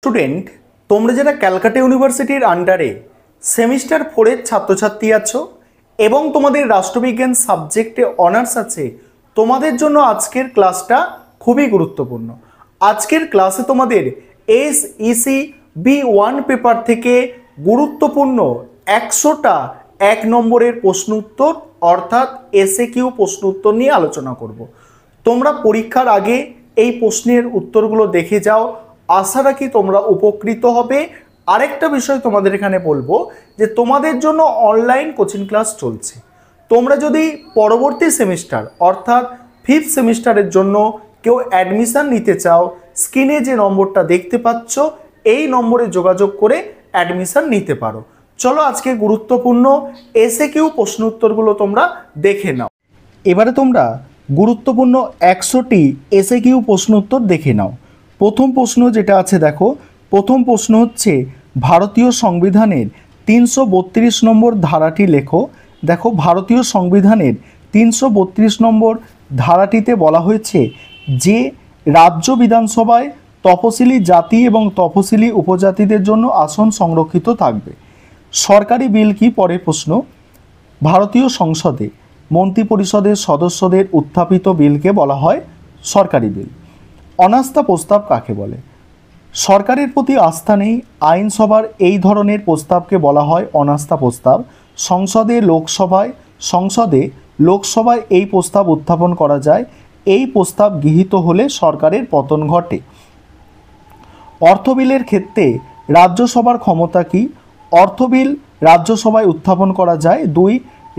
Student, তোমরা যারা ক্যালকাটা ইউনিভার্সিটির আন্ডারে সেমিস্টার 4-এর ছাত্রছাত্রী আছো এবং তোমাদের রাষ্ট্রবিজ্ঞান সাবজেক্টে অনার্স আছে, তোমাদের জন্য আজকের ক্লাসটা খুবই গুরুত্বপূর্ণ। আজকের ক্লাসে তোমাদের SEC B1 পেপার থেকে গুরুত্বপূর্ণ 100টা 1 নম্বরের প্রশ্ন উত্তর অর্থাৎ SAQ প্রশ্ন উত্তর নিয়ে আলোচনা করব। তোমরা পরীক্ষার আগে এই প্রশ্নের উত্তরগুলো দেখে যাও, আশা রাখি তোমরা উপকৃত হবে। আরেকটা বিষয় তোমাদের এখানে বলবো যে তোমাদের জন্য অনলাইন কোচিং ক্লাস চলছে। তোমরা যদি পরবর্তী সেমিস্টার অর্থাৎ 5th সেমিস্টারের জন্য কেউ অ্যাডমিশন নিতে চাও, স্ক্রিনে যে নম্বরটা দেখতে পাচ্ছ এই নম্বরে যোগাযোগ করে অ্যাডমিশন নিতে পারো। চলো আজকে গুরুত্বপূর্ণ SAQ প্রশ্ন উত্তরগুলো তোমরা দেখে নাও। এবারে তোমরা গুরুত্বপূর্ণ 100টি SAQ প্রশ্ন উত্তর দেখে নাও। প্রথম প্রশ্ন যেটা আছে দেখো, প্রথম প্রশ্ন হচ্ছে ভারতীয় সংবিধানের 332 নম্বর ধারাটি লেখো। দেখো, ভারতীয় সংবিধানের 332 নম্বর ধারাটিতে বলা হয়েছে যে রাজ্য বিধানসভায় তপশিলি জাতি এবং তপশিলি উপজাতিদের জন্য আসন সংরক্ষিত থাকবে। সরকারি বিল কি? পরের প্রশ্ন, ভারতীয় সংসদে মন্ত্রিপরিষদের সদস্যদের উত্থাপিত বিলকে বলা হয় সরকারি বিল। অনাস্থা প্রস্তাব কাকে বলে? সরকারের প্রতি আস্থা নেই আইনসভার এই ধরনের প্রস্তাবকে বলা হয় অনাস্থা প্রস্তাব। সংসদে লোকসভায় এই প্রস্তাব উত্থাপন করা যায়। এই প্রস্তাব গৃহীত হলে সরকারের পতন ঘটে। অর্থবিলের ক্ষেত্রে রাজ্যসভার ক্ষমতা কি? অর্থবিল রাজ্যসভায় উত্থাপন করা যায়। 2,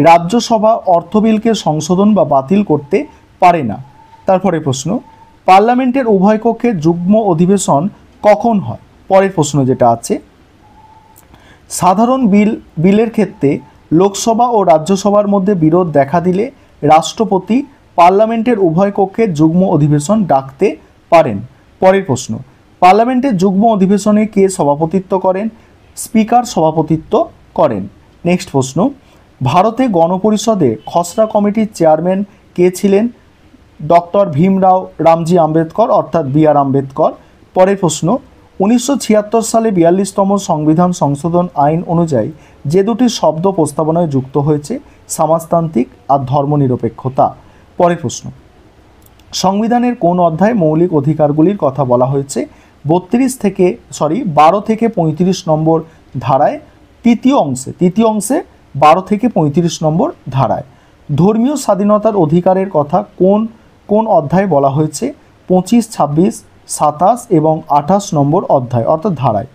রাজ্যসভা অর্থবিলকে সংশোধন বা বাতিল করতে পারে না। তারপরে প্রশ্ন, পার্লামেন্টের উভয় কক্ষের যুগ্ম অধিবেশন কখন হয়? পরের প্রশ্ন যেটা আছে, সাধারণ বিলের ক্ষেত্রে লোকসভা ও রাজ্যসভার মধ্যে বিরোধ দেখা দিলে রাষ্ট্রপতি পার্লামেন্টের উভয় কক্ষের যুগ্ম অধিবেশন ডাকতে পারেন। পরের প্রশ্ন, পার্লামেন্টের যুগ্ম অধিবেশনে কে সভাপতিত্ব করেন? স্পিকার সভাপতিত্ব করেন। নেক্সট প্রশ্ন, ভারতে গণপরিষদে খসড়া কমিটির চেয়ারম্যান কে ছিলেন? ডক্টর ভীমরাও রামজি আম্বেদকর অর্থাৎ BR আম্বেদকর। পরের প্রশ্ন, 1976 সালে 42তম সংবিধান সংশোধন আইন অনুযায়ী যে দুটি শব্দ প্রস্তাবনায় যুক্ত হয়েছে সমাজতান্ত্রিক আর ধর্মনিরপেক্ষতা। পরের প্রশ্ন, সংবিধানের কোন অধ্যায়ে মৌলিক অধিকারগুলির কথা বলা হয়েছে? 12 থেকে 35 নম্বর ধারায় তৃতীয় অংশে 12 থেকে 35 নম্বর ধারায়। ধর্মীয় স্বাধীনতার অধিকারের কথা কোন অধ্যায়ে বলা হয়েছে? 25, 26, 27 এবং 28 নম্বর অধ্যায় অর্থাৎ ধারায়।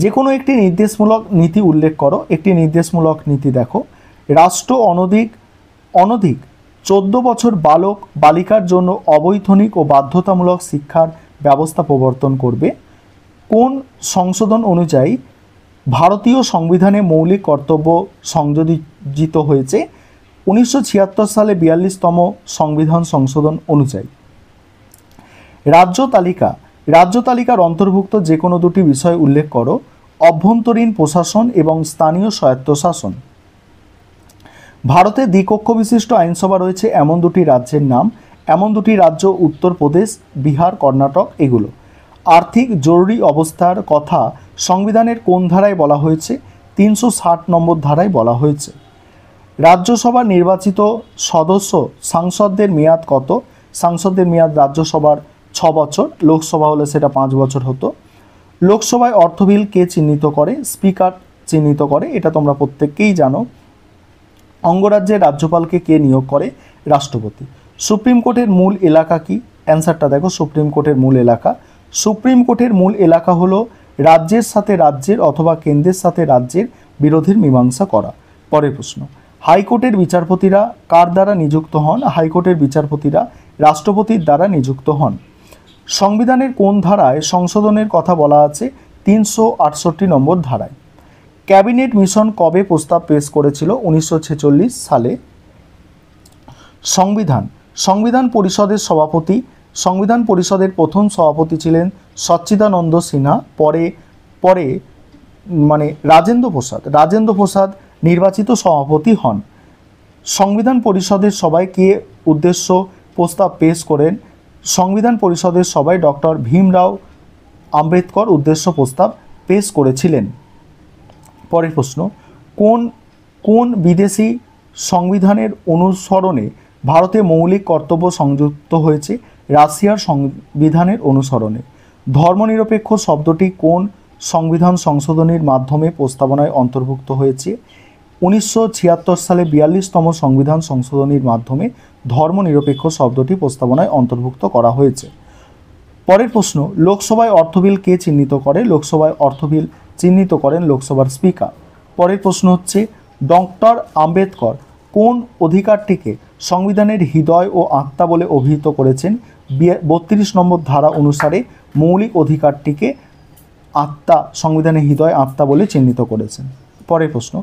যে কোনো একটি নির্দেশমূলক নীতি উল্লেখ করো। একটি নির্দেশমূলক নীতি দেখো, রাষ্ট্র অনধিক 14 বছর বালক বালিকার জন্য অবৈতনিক ও বাধ্যতামূলক শিক্ষার ব্যবস্থা প্রবর্তন করবে। কোন সংশোধন অনুযায়ী ভারতীয় সংবিধানে মৌলিক কর্তব্য সংযোজিত হয়েছে? 1976 সালে 42তম সংবিধান সংশোধন অনুযায়ী। রাজ্য তালিকার অন্তর্ভুক্ত যে কোনো দুটি বিষয় উল্লেখ করো। অভ্যন্তরীণ প্রশাসন এবং স্থানীয় স্বায়ত্তশাসন। ভারতে দ্বিকক্ষ বিশিষ্ট আইনসভা রয়েছে এমন দুটি রাজ্যের নাম। এমন দুটি রাজ্য উত্তরপ্রদেশ, বিহার, কর্ণাটক এগুলো। আর্থিক জরুরি অবস্থার কথা সংবিধানের কোন ধারায় বলা হয়েছে? 360 নম্বর ধারায় বলা হয়েছে। রাজ্যসভার নির্বাচিত সাংসদদের মেয়াদ কত? সাংসদদের মেয়াদ রাজ্যসভার 6 বছর, লোকসভা হলে সেটা 5 বছর হতো। লোকসভায় অর্থবিল কে চিহ্নিত করে? স্পিকার চিহ্নিত করে, এটা তোমরা প্রত্যেককেই জানো। অঙ্গরাজ্যের রাজ্যপালকে কে নিয়োগ করে? রাষ্ট্রপতি। সুপ্রিম কোর্টের মূল এলাকা কি? অ্যান্সারটা দেখো, সুপ্রিম কোর্টের মূল এলাকা। সুপ্রিম কোর্টের মূল এলাকা হলো রাজ্যের সাথে রাজ্যের অথবা কেন্দ্রের সাথে রাজ্যের বিরোধের মীমাংসা করা। পরের প্রশ্ন, হাইকোর্টের বিচারপতিরা কার দ্বারা নিযুক্ত হন? হাইকোর্টের বিচারপতিরা রাষ্ট্রপতির দ্বারা নিযুক্ত হন। সংবিধানের কোন ধারায় সংশোধনের কথা বলা আছে? 368 নম্বর ধারায়। ক্যাবিনেট মিশন কবে প্রস্তাব পেশ করেছিল? 1946 সালে। সংবিধান পরিষদের সভাপতি। সংবিধান পরিষদের প্রথম সভাপতি ছিলেন সচ্চিদানন্দ সিনহা। পরে রাজেন্দ্র প্রসাদ নির্বাচিত সভাপতি হন। সংবিধান পরিষদের সবাই কে উদ্দেশ্য প্রস্তাব পেশ করেন? সংবিধান পরিষদের সবাই ডক্টর ভীমরাও আম্বেদকর উদ্দেশ্য প্রস্তাব পেশ করেছিলেন। পরের প্রশ্ন, কোন কোন বিদেশি সংবিধানের অনুসরণে ভারতে মৌলিক কর্তব্য সংযুক্ত হয়েছে? রাশিয়ার সংবিধানের অনুসরণে। ধর্মনিরপেক্ষ শব্দটি কোন সংবিধান সংশোধনীর মাধ্যমে প্রস্তাবনায় অন্তর্ভুক্ত হয়েছে? 1976 সালে 42তম সংবিধান সংশোধনীর মাধ্যমে ধর্মনিরপেক্ষ শব্দটি প্রস্তাবনায় অন্তর্ভুক্ত করা হয়েছে। পরের প্রশ্ন, লোকসভায় অর্থ বিল কে চিহ্নিত করে? লোকসভায় অর্থ বিল চিহ্নিত করেন লোকসভার স্পিকার। পরের প্রশ্ন হচ্ছে, ডক্টর আম্বেদকর কোন অধিকারটিকে সংবিধানের হৃদয় ও আত্মা বলে অভিহিত করেছেন? 32 নম্বর ধারা অনুসারে মৌলিক অধিকারটিকে আত্মা, সংবিধানের হৃদয় আত্মা বলে চিহ্নিত করেছেন। পরের প্রশ্ন,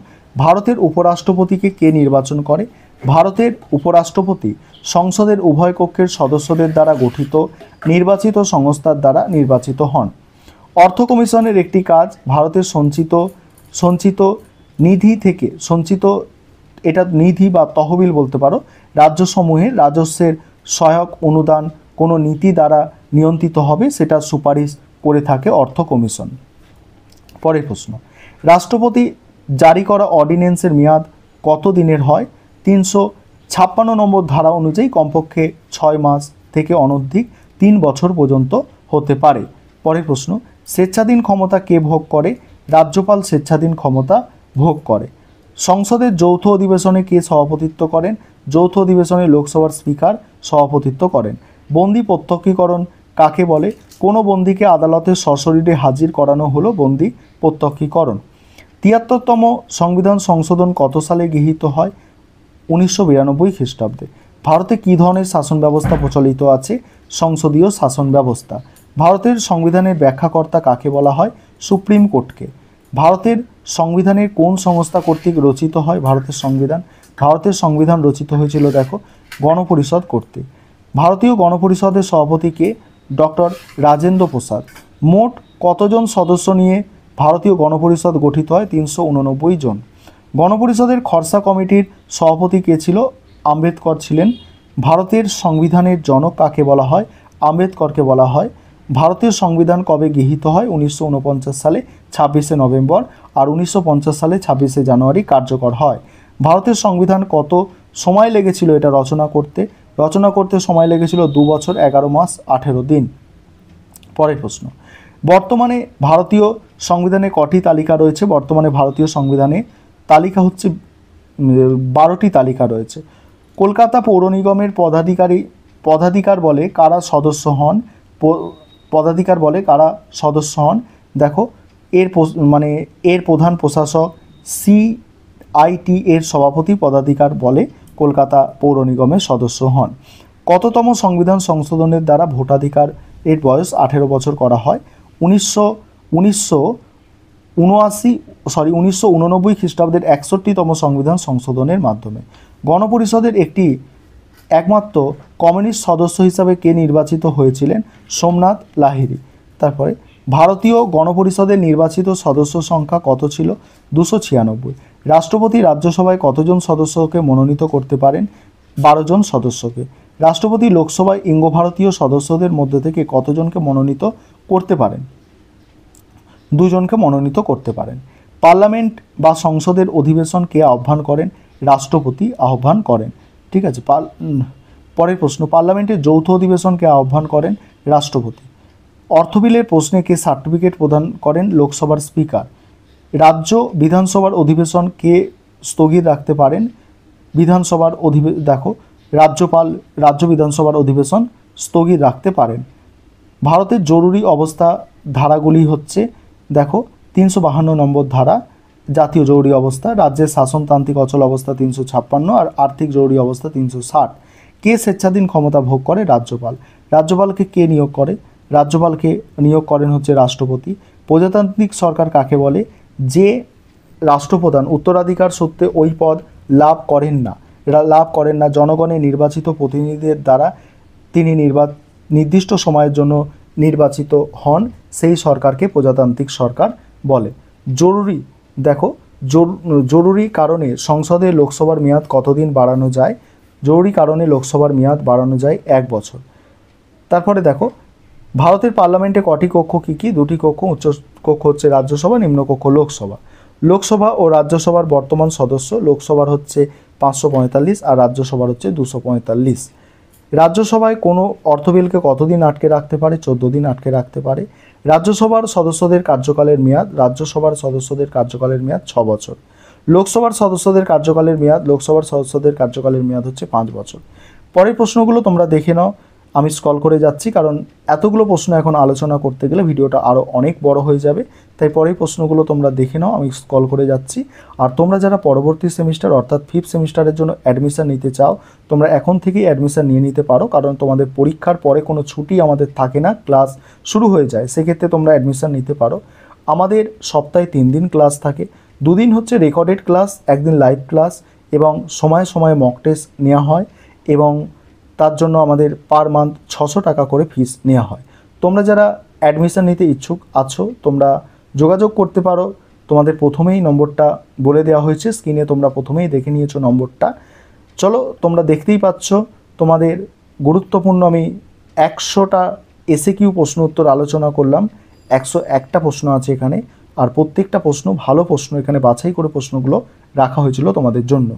ভারতের উপরাষ্ট্রপতিকে কে নির্বাচন করে? ভারতের উপরাষ্ট্রপতি সংসদের উভয় কক্ষের সদস্যদের দ্বারা গঠিত নির্বাচিত সংস্থার দ্বারা নির্বাচিত হন। অর্থ কমিশনের একটি কাজ ভারতের সঞ্চিত নিধি থেকে এটা নিধি বা তহবিল বলতে পারো, রাজ্যসমূহের রাজস্বের সহায়ক অনুদান কোনো নীতি দ্বারা নিয়ন্ত্রিত হবে, সেটা সুপারিশ করে থাকে অর্থ কমিশন। পরের প্রশ্ন, রাষ্ট্রপতি জারি করা অর্ডিন্যান্সের মেয়াদ কত দিনের হয়? 356 নম্বর ধারা অনুযায়ী কমপক্ষে 6 মাস থেকে অনধিক 3 বছর পর্যন্ত হতে পারে। পরের প্রশ্ন, স্বেচ্ছাধীন ক্ষমতা কে ভোগ করে? রাজ্যপাল স্বেচ্ছাধীন ক্ষমতা ভোগ করে। সংসদের যৌথ অধিবেশনে কে সভাপতিত্ব করেন? যৌথ অধিবেশনে লোকসভার স্পিকার সভাপতিত্ব করেন। বন্দি প্রত্যক্ষীকরণ কাকে বলে? কোনো বন্দীকে আদালতে সশরীরে হাজির করানো হলো বন্দি প্রত্যক্ষীকরণ। 73তম সংবিধান সংশোধন কত সালে গৃহীত হয়? 1992 খ্রিস্টাব্দে। ভারতে কী ধরনের শাসন ব্যবস্থা প্রচলিত আছে? সংসদীয় শাসন ব্যবস্থা। ভারতের সংবিধানের ব্যাখ্যাকর্তা কাকে বলা হয়? সুপ্রিম কোর্টকে। ভারতের সংবিধানের কোন সংস্থা কর্তৃক রচিত হয় ভারতের সংবিধান? ভারতের সংবিধান রচিত হয়েছিল দেখো গণপরিষদ কর্তৃক। ভারতীয় গণপরিষদের সভাপতি কে? ডক্টর রাজেন্দ্র প্রসাদ। মোট কতজন সদস্য নিয়ে ভারতীয় গণপরিষদ গঠিত হয়? 389 জন। গণপরিষদের খরচা কমিটির সভাপতি কে ছিল? আম্বেদকর ছিলেন। ভারতের সংবিধানের জনক কাকে বলা হয়? আম্বেদকরকে বলা হয়। ভারতীয় সংবিধান কবে গৃহীত হয়? 1949 সালে 26শে নভেম্বর, আর 1950 সালে 26শে জানুয়ারি কার্যকর হয়। ভারতের সংবিধান কত সময় লেগেছিল এটা রচনা করতে? রচনা করতে সময় লেগেছিল 2 বছর 11 মাস 18 দিন। পরের প্রশ্ন, বর্তমানে ভারতীয় সংবিধানে কটি তালিকা রয়েছে? বর্তমানে ভারতীয় সংবিধানে তালিকা হচ্ছে 12টি তালিকা রয়েছে। কলকাতা পৌর নিগমের পদাধিকার বলে কারা সদস্য হন? পদাধিকার বলে কারা সদস্য হন? দেখো এর প্রধান প্রশাসক, CIT এর সভাপতি পদাধিকার বলে কলকাতা পৌর নিগমের সদস্য হন। কততম সংবিধান সংশোধনের দ্বারা ভোটাধিকার এর বয়স 18 বছর করা হয়? 1989 খ্রিস্টাব্দের 61তম সংবিধান সংশোধনের মাধ্যমে। গণপরিষদের একমাত্র কমিউনিস্ট সদস্য হিসাবে কে নির্বাচিত হয়েছিলেন? সোমনাথ লাহিড়ী। তারপরে ভারতীয় গণপরিষদের নির্বাচিত সদস্য সংখ্যা কত ছিল? 296। রাষ্ট্রপতি রাজ্যসভায় কতজন সদস্যকে মনোনীত করতে পারেন? 12 জন সদস্যকে। রাষ্ট্রপতি লোকসভায় ভারতীয় সদস্যদের মধ্যে থেকে কতজনকে মনোনীত করতে পারেন? 2 জনকে মনোনীত করতে পারেন। পার্লামেন্ট বা সংসদের অধিবেশন কে আহ্বান করেন? রাষ্ট্রপতি আহ্বান করেন। ঠিক আছে। পরের প্রশ্ন, পার্লামেন্টের যৌথ অধিবেশন কে আহ্বান করেন? রাষ্ট্রপতি। অর্থ বিলের প্রশ্নে কে সার্টিফিকেট প্রদান করেন? লোকসভার স্পিকার। রাজ্য বিধানসভার অধিবেশন কে স্থগিত রাখতে পারেন? বিধানসভার দেখো রাজ্যপাল রাজ্য বিধানসভার অধিবেশন স্থগিত রাখতে পারেন। ভারতের জরুরি অবস্থা ধারাগুলি হচ্ছে দেখো 352 নম্বর ধারা জাতীয় জরুরি অবস্থা, রাজ্যের শাসনতান্ত্রিক অচল অবস্থা 356, আর আর্থিক জরুরি অবস্থা 360। কে স্বেচ্ছাধীন ক্ষমতা ভোগ করে? রাজ্যপাল। রাজ্যপালকে কে নিয়োগ করে? রাজ্যপালকে নিয়োগ করেন হচ্ছে রাষ্ট্রপতি। প্রজাতান্ত্রিক সরকার কাকে বলে? যে রাষ্ট্রপ্রধান উত্তরাধিকার সূত্রে ওই পদ লাভ করেন না, জনগণের নির্বাচিত প্রতিনিধিদের দ্বারা তিনি নির্দিষ্ট সময়ের জন্য নির্বাচিত হন, সেই সরকারকে প্রজাতান্ত্রিক সরকার বলে। জরুরি কারণে সংসদে লোকসভার মেয়াদ কতদিন বাড়ানো যায়? জরুরি কারণে লোকসভার মেয়াদ বাড়ানো যায় 1 বছর। তারপরে দেখো ভারতের পার্লামেন্টে কটি কক্ষ কী কী? দুটি কক্ষ, উচ্চ কক্ষ হচ্ছে রাজ্যসভা, নিম্ন কক্ষ লোকসভা। লোকসভা ও রাজ্যসভার বর্তমান সদস্য, লোকসভার হচ্ছে 545 আর রাজ্যসভার হচ্ছে 245। রাজ্যসভায় কোনো অর্থবিলকে কতদিন আটকে রাখতে পারে? 14 দিন আটকে রাখতে পারে। রাজ্যসভার সদস্যদের কার্যকালের মেয়াদ, রাজ্যসভার সদস্যদের কার্যকালের মেয়াদ 6 বছর। লোকসভার সদস্যদের কার্যকালের মেয়াদ, লোকসভার সদস্যদের কার্যকালের মেয়াদ হচ্ছে 5 বছর। পরের প্রশ্নগুলো তোমরা দেখে নাও, আমি স্ক্রল করে যাচ্ছি কারণ এতগুলো প্রশ্ন এখন আলোচনা করতে গেলে ভিডিওটা আরও অনেক বড় হয়ে যাবে, তাই পরের প্রশ্নগুলো তোমরা দেখে নাও, আমি স্ক্রল করে যাচ্ছি। আর তোমরা যারা পরবর্তী সেমিস্টার অর্থাৎ 5th সেমিস্টারের জন্য অ্যাডমিশন নিতে চাও, তোমরা এখন থেকেই অ্যাডমিশন নিয়ে নিতে পারো, কারণ তোমাদের পরীক্ষার পরে কোনো ছুটি আমাদের থাকে না, ক্লাস শুরু হয়ে যায়, সেক্ষেত্রে তোমরা অ্যাডমিশন নিতে পারো। আমাদের সপ্তাহে 3 দিন ক্লাস থাকে, 2 দিন হচ্ছে রেকর্ডেড ক্লাস, একদিন লাইভ ক্লাস, এবং সময়ে সময়ে মক টেস্ট নেওয়া হয়, এবং তার জন্য আমাদের পার মান্থ 600 টাকা করে ফিস নেওয়া হয়। তোমরা যারা অ্যাডমিশন নিতে ইচ্ছুক আছো তোমরা যোগাযোগ করতে পারো। তোমাদের প্রথমেই নম্বরটা বলে দেওয়া হয়েছে স্ক্রিনে, তোমরা প্রথমেই দেখে নিয়েছো নম্বরটা। চলো, তোমরা দেখতেই পাচ্ছ তোমাদের গুরুত্বপূর্ণ আমি 100টা এসএকিউ প্রশ্ন উত্তর আলোচনা করলাম। 101টা প্রশ্ন আছে এখানে, আর প্রত্যেকটা প্রশ্ন ভালো প্রশ্ন, এখানে বাছাই করে প্রশ্নগুলো রাখা হয়েছিল তোমাদের জন্য।